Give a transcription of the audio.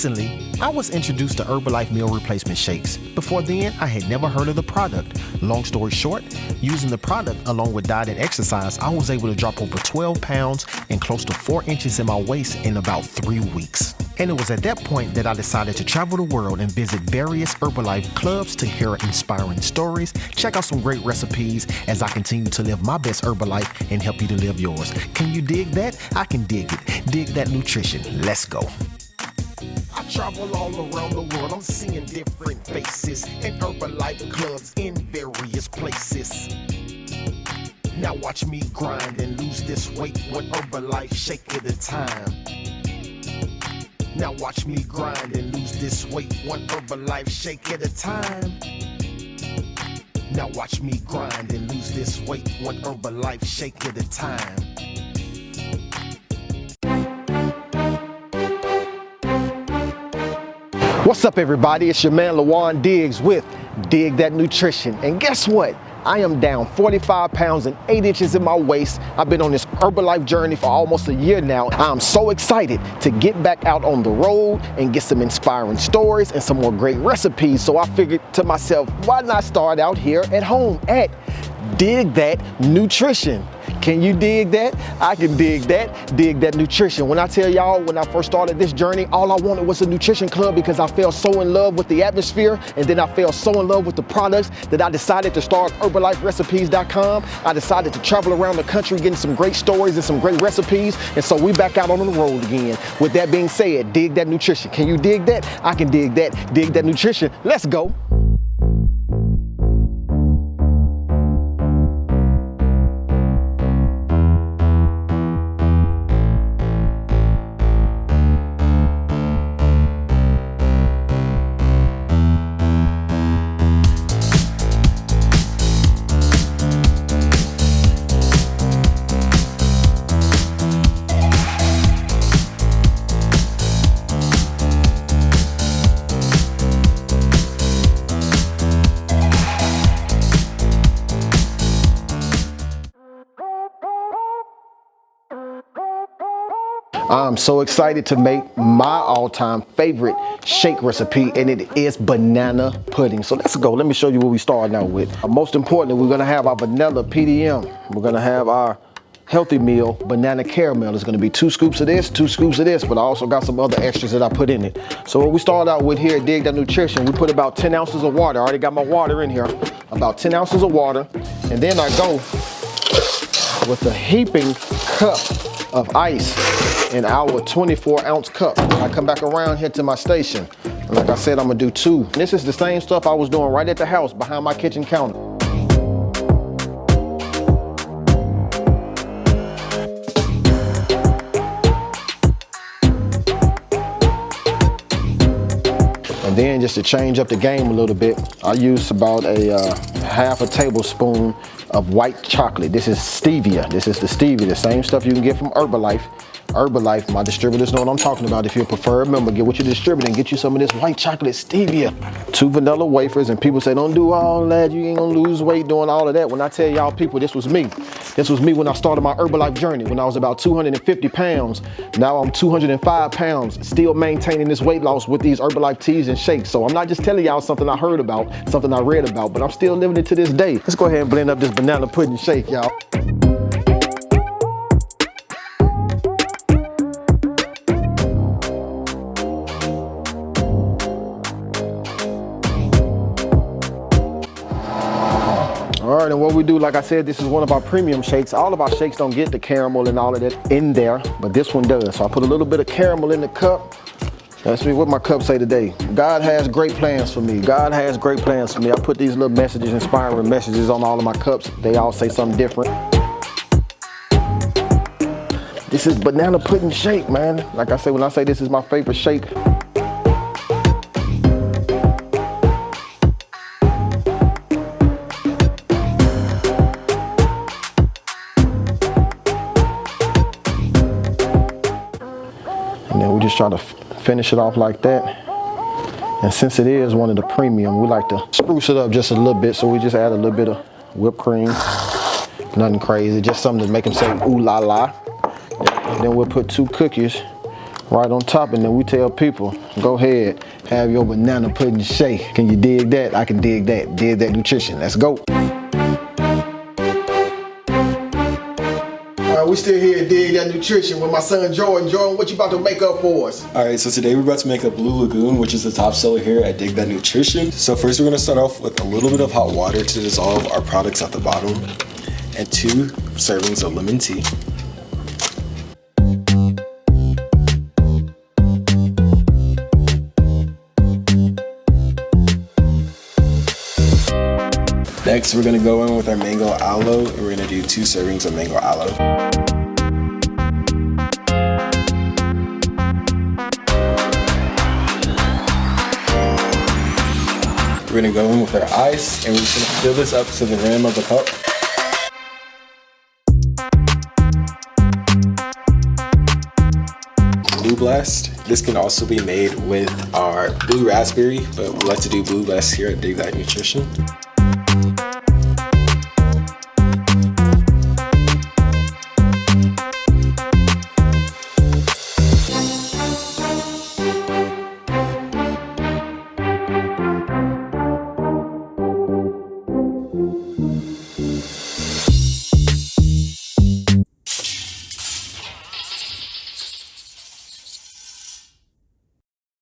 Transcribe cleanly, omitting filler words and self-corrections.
Recently, I was introduced to Herbalife meal replacement shakes. Before then, I had never heard of the product. Long story short, using the product along with diet and exercise, I was able to drop over 12 pounds and close to 4 inches in my waist in about 3 weeks. And it was at that point that I decided to travel the world and visit various Herbalife clubs to hear inspiring stories, check out some great recipes as I continue to live my best Herbalife and help you to live yours. Can you dig that? I can dig it. Dig that nutrition. Let's go. I travel all around the world, I'm seeing different faces and Herbalife clubs in various places. Now watch me grind and lose this weight one Herbalife shake at a time. Now watch me grind and lose this weight one Herbalife shake at a time. Now watch me grind and lose this weight one Herbalife shake at a time. What's up, everybody? It's your man Lawan Diggs with Dig That Nutrition. And guess what? I am down 45 pounds and 8 inches in my waist. I've been on this Herbalife journey for almost a year now. I'm so excited to get back out on the road and get some inspiring stories and some more great recipes. So I figured to myself, why not start out here at home at Dig That Nutrition? Can you dig that? I can dig that. Dig That Nutrition. When I tell y'all, when I first started this journey, all I wanted was a nutrition club because I fell so in love with the atmosphere, and then I fell so in love with the products that I decided to start HerbalifereCipes.com. I decided to travel around the country getting some great stories and some great recipes, and so we back out on the road again. With that being said, Dig That Nutrition. Can you dig that? I can dig that. Dig That Nutrition. Let's go. I'm so excited to make my all-time favorite shake recipe, and it is banana pudding. So let's go. Let me show you what we starting out with. Most importantly, we're gonna have our vanilla PDM. We're gonna have our healthy meal banana caramel. It's gonna be 2 scoops of this, 2 scoops of this, but I also got some other extras that I put in it. So what we started out with here at Dig That Nutrition, we put about 10 ounces of water. I already got my water in here. About 10 ounces of water. And then I go with a heaping cup of ice in our 24-ounce cup. I come back around here to my station. And like I said, I'm gonna do 2. This is the same stuff I was doing right at the house behind my kitchen counter. And then just to change up the game a little bit, I use about a half a tablespoon of white chocolate. This is stevia. This is the stevia, the same stuff you can get from Herbalife. Herbalife, my distributors know what I'm talking about. If you're a preferred member, get with your distributor and get you some of this white chocolate stevia. 2 vanilla wafers, and people say, don't do all that, you ain't gonna lose weight doing all of that. When I tell y'all people, this was me. This was me when I started my Herbalife journey, when I was about 250 pounds. Now I'm 205 pounds, still maintaining this weight loss with these Herbalife teas and shakes. So I'm not just telling y'all something I heard about, something I read about, but I'm still living it to this day. Let's go ahead and blend up this banana pudding shake, y'all. All right, and what we do, like I said, this is one of our premium shakes. All of our shakes don't get the caramel and all of that in there, but this one does. So I put a little bit of caramel in the cup. That's what my cup say today. God has great plans for me. God has great plans for me. I put these little messages, inspiring messages on all of my cups. They all say something different. This is banana pudding shake, man. Like I say, when I say this is my favorite shake, just try to finish it off like that. And since it is one of the premium, we like to spruce it up just a little bit, so we just add a little bit of whipped cream. Nothing crazy, just something to make them say ooh la la. And then we'll put 2 cookies right on top, and then we tell people, go ahead, have your banana pudding shake. Can you dig that? I can dig that. Dig that nutrition. Let's go. We still here at Dig That Nutrition with my son Jordan. Jordan, what you about to make up for us? All right, so today we're about to make a Blue Lagoon, which is the top seller here at Dig That Nutrition. So first we're gonna start off with a little bit of hot water to dissolve our products at the bottom, and 2 servings of lemon tea. Next, we're gonna go in with our mango aloe, and we're gonna do 2 servings of mango aloe. We're gonna go in with our ice, and we're just gonna fill this up to the rim of the cup. Blue Blast. This can also be made with our blue raspberry, but we like to do Blue Blast here at Dig That Nutrition.